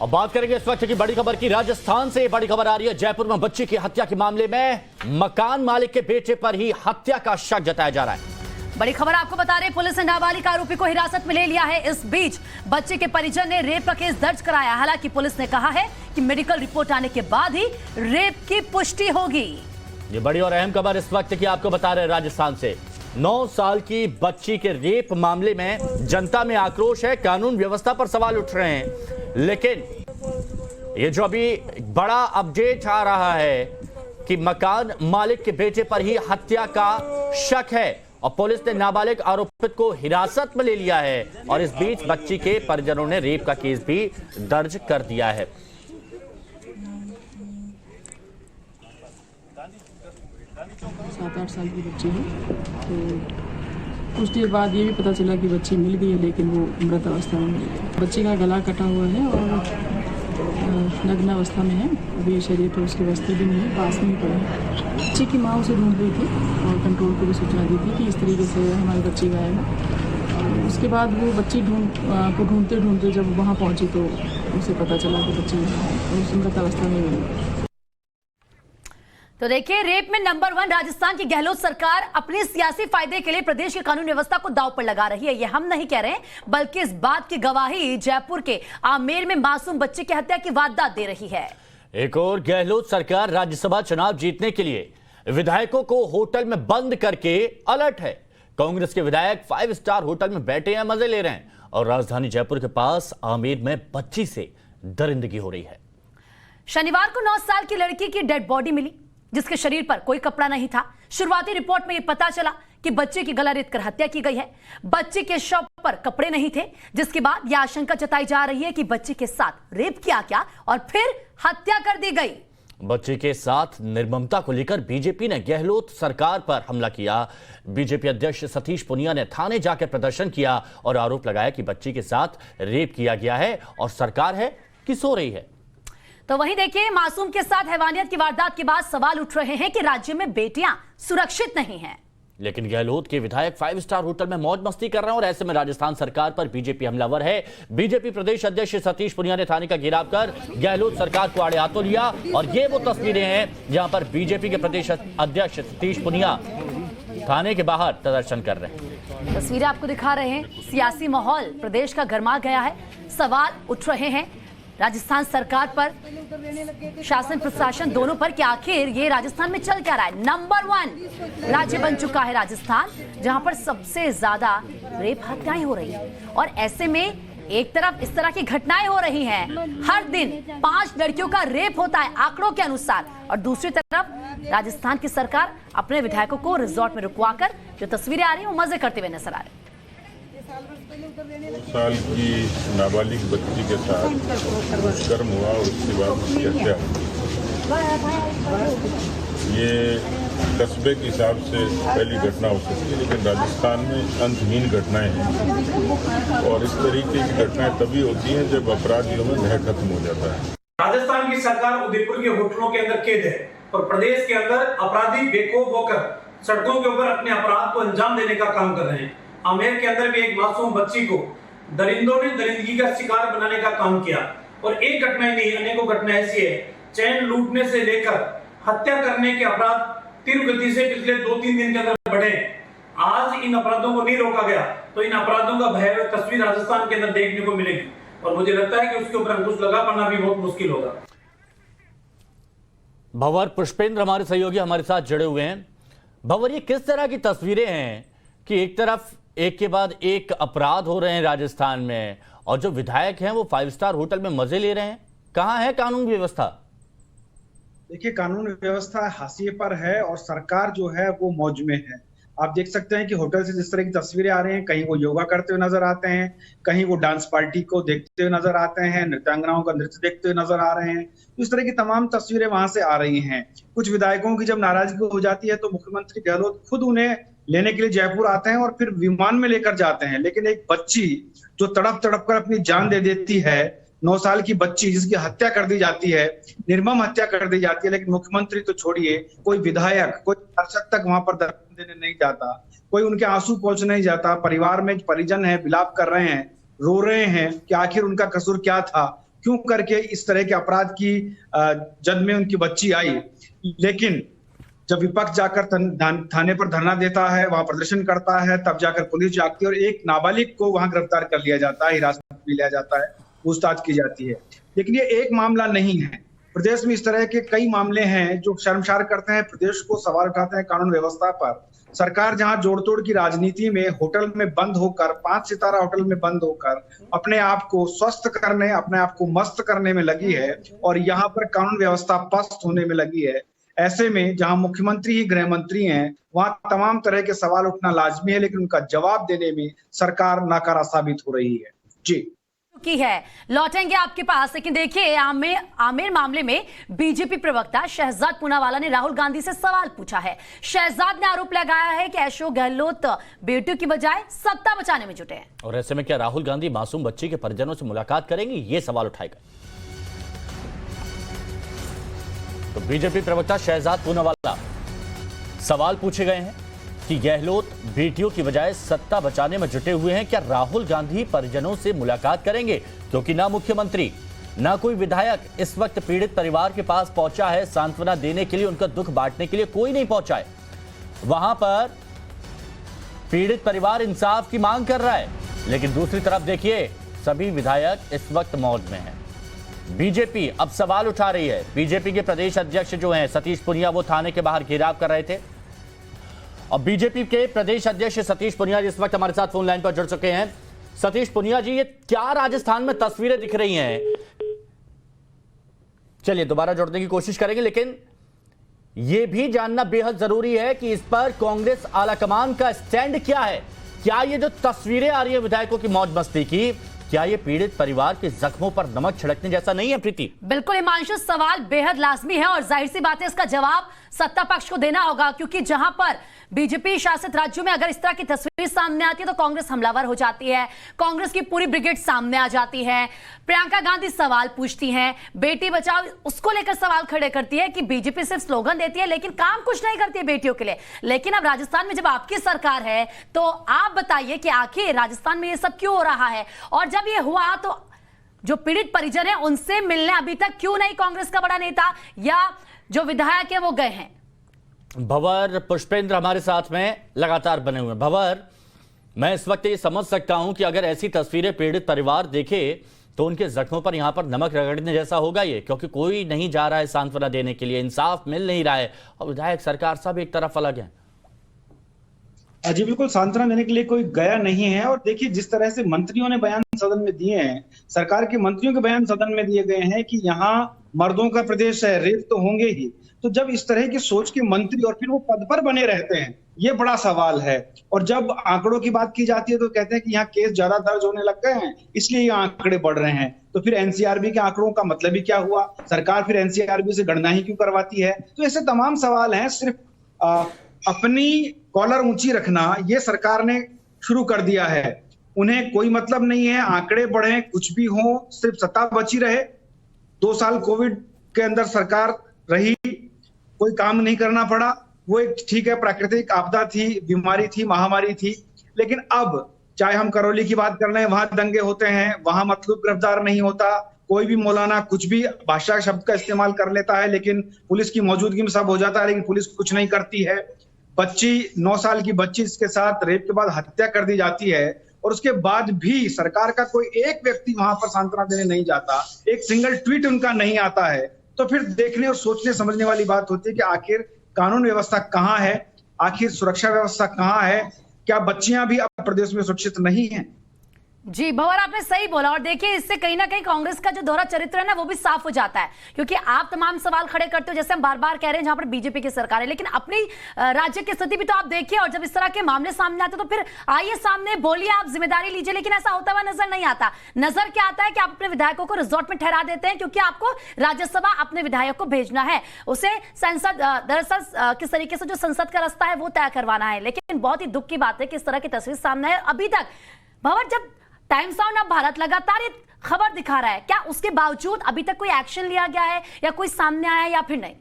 और बात करेंगे इस वक्त की बड़ी खबर की। राजस्थान से बड़ी खबर आ रही है। जयपुर में बच्ची की हत्या के मामले में मकान मालिक के बेटे पर ही हत्या का शक जताया जा रहा है। बड़ी खबर आपको बता रहे, पुलिस ने नाबालिग आरोपी को हिरासत में ले लिया है। इस बीच बच्चे के परिजन ने रेप का केस दर्ज कराया। हालांकि पुलिस ने कहा है कि मेडिकल रिपोर्ट आने के बाद ही रेप की पुष्टि होगी। ये बड़ी और अहम खबर इस वक्त की आपको बता रहे हैं। राजस्थान से 9 साल की बच्ची के रेप मामले में जनता में आक्रोश है, कानून व्यवस्था पर सवाल उठ रहे हैं। लेकिन ये जो अभी बड़ा अपडेट आ रहा है कि मकान मालिक के बेटे पर ही हत्या का शक है और पुलिस ने नाबालिग आरोपित को हिरासत में ले लिया है। और इस बीच बच्ची के परिजनों ने रेप का केस भी दर्ज कर दिया है। 7-8 साल की बच्ची है। तो कुछ देर बाद ये भी पता चला कि बच्ची मिल गई है, लेकिन वो मृत अवस्था में मिली है। बच्ची का गला कटा हुआ है और नग्न अवस्था में है। अभी शरीर पर उसके वस्त्र भी नहीं है, पास में ही पड़े हैं। बच्ची की माँ उसे ढूंढ रही थी और कंट्रोल को भी सूचना दी थी कि इस तरीके से हमारी बच्ची गायब है। उसके बाद वो बच्ची ढूंढते ढूंढते जब वहाँ पहुँची तो उसे पता चला कि बच्ची उस मृत अवस्था में मिली। तो देखिए, रेप में नंबर 1 राजस्थान की गहलोत सरकार अपने सियासी फायदे के लिए प्रदेश की कानून व्यवस्था को दांव पर लगा रही है। ये हम नहीं कह रहे, बल्कि इस बात की गवाही जयपुर के आमेर में मासूम बच्चे की हत्या की वारदात दे रही है। एक और गहलोत सरकार राज्यसभा चुनाव जीतने के लिए विधायकों को होटल में बंद करके अलर्ट है। कांग्रेस के विधायक 5 स्टार होटल में बैठे हैं, मजे ले रहे हैं और राजधानी जयपुर के पास आमेर में बच्ची से दरिंदगी हो रही है। शनिवार को 9 साल की लड़की की डेड बॉडी मिली, जिसके शरीर पर कोई कपड़ा नहीं था। शुरुआती रिपोर्ट में यह पता चला कि बच्चे की गला रेतकर हत्या की गई है। बच्चे के शव पर कपड़े नहीं थे, जिसके बाद यह आशंका जताई जा रही है कि बच्चे के साथ रेप किया गया और फिर हत्या कर दी गई। बच्चे के साथ निर्ममता को लेकर बीजेपी ने गहलोत सरकार पर हमला किया। बीजेपी अध्यक्ष सतीश पुनिया ने थाने जाकर प्रदर्शन किया और आरोप लगाया कि बच्ची के साथ रेप किया गया है और सरकार है कि सो रही है। तो वहीं देखिए, मासूम के साथ हैवानियत की वारदात के बाद सवाल उठ रहे हैं कि राज्य में बेटियां सुरक्षित नहीं हैं। लेकिन गहलोत के विधायक 5 स्टार होटल में मौज मस्ती कर रहे हैं और ऐसे में राजस्थान सरकार पर बीजेपी हमलावर है। बीजेपी प्रदेश अध्यक्ष सतीश पुनिया ने थाने का घेराव कर गहलोत सरकार को आड़े हाथों लिया और ये वो तस्वीरें हैं जहां पर बीजेपी के प्रदेश अध्यक्ष सतीश पुनिया थाने के बाहर प्रदर्शन कर रहे हैं। तस्वीरें आपको दिखा रहे हैं। सियासी माहौल प्रदेश का गर्मा गया है। सवाल उठ रहे हैं राजस्थान सरकार पर, शासन प्रशासन दोनों पर कि आखिर ये राजस्थान में चल क्या रहा है। नंबर 1 राज्य बन चुका है राजस्थान, जहां पर सबसे ज्यादा रेप हत्याएं हो रही हैं। और ऐसे में एक तरफ इस तरह की घटनाएं हो रही हैं, हर दिन 5 लड़कियों का रेप होता है आंकड़ों के अनुसार, और दूसरी तरफ राजस्थान की सरकार अपने विधायकों को रिजॉर्ट में रुकवाकर जो तस्वीरें आ रही हैं वो मजे करते हुए नजर आ रहे हैं। साल की नाबालिग बच्ची के साथ दुष्कर्म हुआ और उसके बाद उसकी हत्या हुई। ये कस्बे के हिसाब से पहली घटना हो सकती है, लेकिन राजस्थान में अंतहीन घटनाएं हैं और इस तरीके की घटनाएं तभी होती हैं जब अपराधियों में भय खत्म हो जाता है। राजस्थान की सरकार उदयपुर के होटलों के अंदर कैद है और प्रदेश के अंदर अपराधी बेखौफ होकर सड़कों के ऊपर अपने अपराध को अंजाम देने का काम कर रहे हैं। आमेर के अंदर भी एक मासूम बच्ची को दरिंदों ने दरिंदगी का शिकार बनाने का काम किया और एक घटना ही नहीं, अनेकों घटना ऐसी है। चैन लूटने से लेकर हत्या करने के अपराध तीव्र गति से पिछले 2-3 दिन के अंदर बढ़े। आज इन अपराधों को नहीं रोका गया तो इन अपराधों का भयावह तस्वीर राजस्थान के अंदर देखने को मिलेगी और मुझे लगता है कि उसके ऊपर अंकुश लगा पाना भी बहुत मुश्किल होगा। भंवर पुष्पेंद्र हमारे सहयोगी हमारे साथ जुड़े हुए हैं। भंवर, ये किस तरह की तस्वीरें हैं कि एक तरफ एक के बाद एक अपराध हो रहे हैं राजस्थान में और जो विधायक हैं वो 5 स्टार होटल में मजे ले रहे हैं। कहां है कानून व्यवस्था? देखिए, कानून व्यवस्था हाशिए पर है और सरकार जो है वो मौज में है। आप देख सकते हैं कि होटल से जिस तरह की तस्वीरें आ रही हैं, कहीं वो योगा करते हुए नजर आते हैं, कहीं वो डांस पार्टी को देखते हुए नजर आते हैं, नृत्यांगनाओं का नृत्य देखते हुए नजर आ रहे हैं। इस तरह की तमाम तस्वीरें वहां से आ रही हैं। कुछ विधायकों की जब नाराजगी हो जाती है तो मुख्यमंत्री गहलोत खुद उन्हें लेने के लिए जयपुर आते हैं और फिर विमान में लेकर जाते हैं। लेकिन एक बच्ची जो तड़प तड़प कर अपनी जान दे देती है, 9 साल की बच्ची जिसकी हत्या कर दी जाती है, निर्मम हत्या कर दी जाती है, लेकिन मुख्यमंत्री तो छोड़िए, कोई विधायक, कोई शासक तक वहां पर दर्शन देने नहीं जाता, कोई उनके आंसू पोंछ नहीं जाता। परिवार में परिजन है, विलाप कर रहे हैं, रो रहे हैं कि आखिर उनका कसूर क्या था। क्यों करके इस तरह के अपराध की जद में उनकी बच्ची आई। लेकिन जब विपक्ष जाकर थाने पर धरना देता है, वहां प्रदर्शन करता है, तब जाकर पुलिस जागती है और एक नाबालिग को वहां गिरफ्तार कर लिया जाता है, हिरासत में लिया जाता है, पूछताछ की जाती है। लेकिन ये एक मामला नहीं है, प्रदेश में इस तरह के कई मामले हैं जो शर्मसार करते हैं, प्रदेश को सवाल उठाते हैं कानून व्यवस्था पर। सरकार जहां जोड़ तोड़ की राजनीति में होटल में बंद होकर, 5 सितारा होटल में बंद होकर अपने आप को स्वस्थ करने, अपने आप को मस्त करने में लगी है और यहाँ पर कानून व्यवस्था पस्त होने में लगी है, ऐसे में जहां मुख्यमंत्री ही गृह मंत्री हैं, वहां तमाम तरह के सवाल उठना लाजमी है, लेकिन उनका जवाब देने में सरकार नाकारा साबित हो रही है। जी की है, लौटेंगे आपके पास, लेकिन देखिए आमिर मामले में बीजेपी प्रवक्ता शहजाद पूनावाला ने राहुल गांधी से सवाल पूछा है। शहजाद ने आरोप लगाया है कि अशोक गहलोत बेटियों की बजाय सत्ता बचाने में जुटे हैं। और ऐसे में क्या राहुल गांधी मासूम बच्ची के परिजनों से मुलाकात करेंगे, ये सवाल उठाएगा। तो बीजेपी प्रवक्ता शहजाद पूनावाला सवाल पूछे गए हैं कि गहलोत बेटियों की बजाय सत्ता बचाने में जुटे हुए हैं, क्या राहुल गांधी परिजनों से मुलाकात करेंगे? क्योंकि ना मुख्यमंत्री ना कोई विधायक इस वक्त पीड़ित परिवार के पास पहुंचा है, सांत्वना देने के लिए, उनका दुख बांटने के लिए कोई नहीं पहुंचा है। वहां पर पीड़ित परिवार इंसाफ की मांग कर रहा है, लेकिन दूसरी तरफ देखिए सभी विधायक इस वक्त मौज में हैं। बीजेपी अब सवाल उठा रही है। बीजेपी के प्रदेश अध्यक्ष जो हैं सतीश पुनिया, वो थाने के बाहर घेराव कर रहे थे और बीजेपी के प्रदेश अध्यक्ष सतीश पुनिया इस वक्त हमारे साथ फोन लाइन पर जुड़ चुके हैं। सतीश पुनिया जी, ये क्या राजस्थान में तस्वीरें दिख रही हैं? चलिए दोबारा जोड़ने की कोशिश करेंगे, लेकिन यह भी जानना बेहद जरूरी है कि इस पर कांग्रेस आलाकमान का स्टैंड क्या है। क्या ये जो तस्वीरें आ रही है विधायकों की मौज मस्ती की, क्या ये पीड़ित परिवार के जख्मों पर नमक छिड़कने जैसा नहीं है? प्रीति, बिल्कुल हिमांशु, सवाल बेहद लाजमी है और जाहिर सी बात है इसका जवाब सत्ता पक्ष को देना होगा, क्योंकि जहां पर बीजेपी शासित राज्यों में अगर इस तरह की तस्वीर सामने आती है तो कांग्रेस हमलावर हो जाती है, कांग्रेस की पूरी ब्रिगेड सामने आ जाती है। प्रियंका गांधी सवाल पूछती हैं, बेटी बचाओ उसको लेकर सवाल खड़े करती है कि बीजेपी सिर्फ स्लोगन देती है लेकिन काम कुछ नहीं करती है बेटियों के लिए। लेकिन अब राजस्थान में जब आपकी सरकार है तो आप बताइए कि आखिर राजस्थान में ये सब क्यों हो रहा है, और जब ये हुआ तो जो पीड़ित परिजन है उनसे मिलने अभी तक क्यों नहीं कांग्रेस का बड़ा नेता या जो विधायक है वो गए हैं? भंवर पुष्पेंद्र हमारे साथ में लगातार बने हुए हैं। भंवर, मैं इस वक्त ये समझ सकता हूं कि अगर ऐसी तस्वीरें पीड़ित परिवार देखे तो उनके जख्मों पर यहां पर नमक रगड़ने जैसा होगा ये, क्योंकि कोई नहीं जा रहा है सांत्वना देने के लिए, इंसाफ मिल नहीं रहा है और विधायक सरकार सब एक तरफ अलग है। जी बिल्कुल, सांत्वना देने के लिए कोई गया नहीं है। और देखिए जिस तरह से मंत्रियों ने बयान सदन में दिए हैं, सरकार के मंत्रियों के बयान सदन में दिए गए हैं कि यहाँ मर्दों का प्रदेश है, रेप तो होंगे ही। तो जब इस तरह की सोच के मंत्री और फिर वो पद पर बने रहते हैं, ये बड़ा सवाल है। और जब आंकड़ों की बात की जाती है तो कहते हैं कि यहाँ केस ज्यादा दर्ज होने लग गए हैं, इसलिए ये आंकड़े बढ़ रहे हैं। तो फिर एनसीआरबी के आंकड़ों का मतलब ही क्या हुआ? सरकार फिर एनसीआरबी से गणना ही क्यों करवाती है? तो ऐसे तमाम सवाल हैं। सिर्फ अपनी कॉलर ऊंची रखना ये सरकार ने शुरू कर दिया है। उन्हें कोई मतलब नहीं है आंकड़े बढ़े, कुछ भी हो, सिर्फ सत्ता बची रहे। 2 साल कोविड के अंदर सरकार रही, कोई काम नहीं करना पड़ा। वो एक ठीक है, प्राकृतिक आपदा थी, बीमारी थी, महामारी थी, लेकिन अब चाहे हम करौली की बात कर लें, वहां दंगे होते हैं, वहां मतलब गिरफ्तार नहीं होता, कोई भी मौलाना कुछ भी भाषा शब्द का इस्तेमाल कर लेता है, लेकिन पुलिस की मौजूदगी में सब हो जाता है, लेकिन पुलिस कुछ नहीं करती है। बच्ची 9 साल की बच्ची के साथ रेप के बाद हत्या कर दी जाती है और उसके बाद भी सरकार का कोई एक व्यक्ति वहां पर सांत्वना देने नहीं जाता, एक सिंगल ट्वीट उनका नहीं आता है। तो फिर देखने और सोचने समझने वाली बात होती है कि आखिर कानून व्यवस्था कहाँ है, आखिर सुरक्षा व्यवस्था कहाँ है? क्या बच्चियां भी अब प्रदेश में सुरक्षित नहीं हैं? जी भंवर, आपने सही बोला। और देखिए इससे कहीं ना कहीं कांग्रेस का जो दोहरा चरित्र है ना वो भी साफ हो जाता है, क्योंकि आप तमाम सवाल खड़े करते हो जैसे हम बार बार कह रहे हैं जहां पर बीजेपी की सरकार है, लेकिन अपनी राज्य की स्थिति भी तो आप देखिए। और जब इस तरह के मामले सामने आते तो फिर आइए सामने बोलिए, आप जिम्मेदारी लीजिए, लेकिन ऐसा होता हुआ नजर नहीं आता। नजर क्या आता है कि आप अपने विधायकों को रिजॉर्ट में ठहरा देते हैं क्योंकि आपको राज्यसभा अपने विधायक को भेजना है, उसे संसद दरअसल किस तरीके से जो संसद का रास्ता है वो तय करवाना है। लेकिन बहुत ही दुख की बात है कि इस तरह की तस्वीर सामने है अभी तक। भंवर, जब टाइम्स ऑफ भारत लगातार ये खबर दिखा रहा है, क्या उसके बावजूद अभी तक कोई एक्शन लिया गया है या कोई सामने आया या फिर नहीं?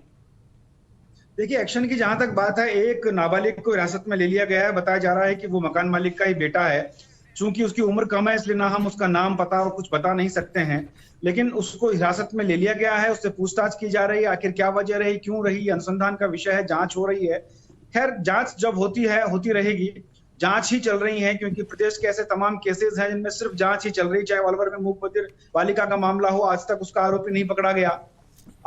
देखिए एक्शन की जहां तक बात है, एक नाबालिग को हिरासत में ले लिया गया है। बताया जा रहा है कि वो मकान मालिक का ही बेटा है। चूंकि उसकी उम्र कम है इसलिए ना हम उसका नाम पता और कुछ बता नहीं सकते हैं, लेकिन उसको हिरासत में ले लिया गया है, उससे पूछताछ की जा रही है, आखिर क्या वजह रही, क्यों रही, अनुसंधान का विषय है, जांच हो रही है। खैर जांच जब होती है होती रहेगी, जांच ही चल रही है, क्योंकि प्रदेश के ऐसे तमाम केसेस हैं जिनमें सिर्फ जांच ही चल रही, चाहे अलवर में मूक बधिर बालिका का मामला हो, आज तक उसका आरोपी नहीं पकड़ा गया।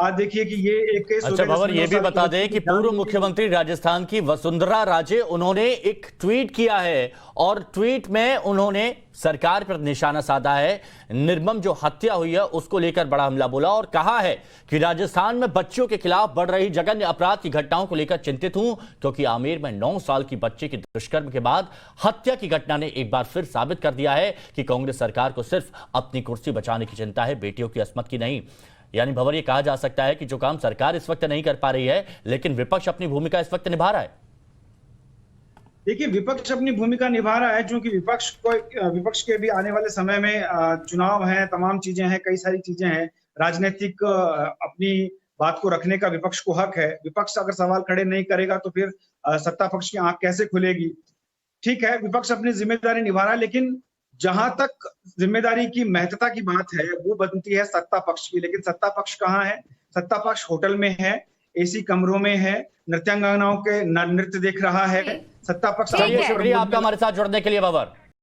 आज देखिए कि ये एक केस अच्छा भंवर, ये भी बता दें कि पूर्व मुख्यमंत्री राजस्थान की वसुंधरा राजे, उन्होंने एक ट्वीट किया है और ट्वीट में उन्होंने सरकार पर निशाना साधा है। निर्मम जो हत्या हुई है उसको लेकर बड़ा हमला बोला और कहा है कि राजस्थान में बच्चियों के खिलाफ बढ़ रही जघन्य अपराध की घटनाओं को लेकर चिंतित हूं, क्योंकि आमेर में 9 साल की बच्ची की दुष्कर्म के बाद हत्या की घटना ने एक बार फिर साबित कर दिया है कि कांग्रेस सरकार को सिर्फ अपनी कुर्सी बचाने की चिंता है, बेटियों की अस्मत की नहीं। यानी भंवर, ये कहा जा सकता है कि जो काम सरकार इस वक्त नहीं कर पा रही है, लेकिन विपक्ष अपनी भूमिका इस वक्त निभा रहा है। देखिए, विपक्ष अपनी भूमिका निभा रहा है, क्योंकि विपक्ष के भी आने वाले समय में चुनाव है, तमाम चीजें हैं, कई सारी चीजें हैं, राजनीतिक अपनी बात को रखने का विपक्ष को हक है। विपक्ष अगर सवाल खड़े नहीं करेगा तो फिर सत्ता पक्ष की आंख कैसे खुलेगी। ठीक है, विपक्ष अपनी जिम्मेदारी निभा रहा है, लेकिन जहां तक जिम्मेदारी की महत्ता की बात है वो बनती है सत्ता पक्ष की। लेकिन सत्ता पक्ष कहाँ है? सत्ता पक्ष होटल में है, एसी कमरों में है, नृत्यांगनाओं के नृत्य देख रहा है। सत्ता पक्ष चलिए, शुक्रिया आपका हमारे साथ जुड़ने के लिए भंवर।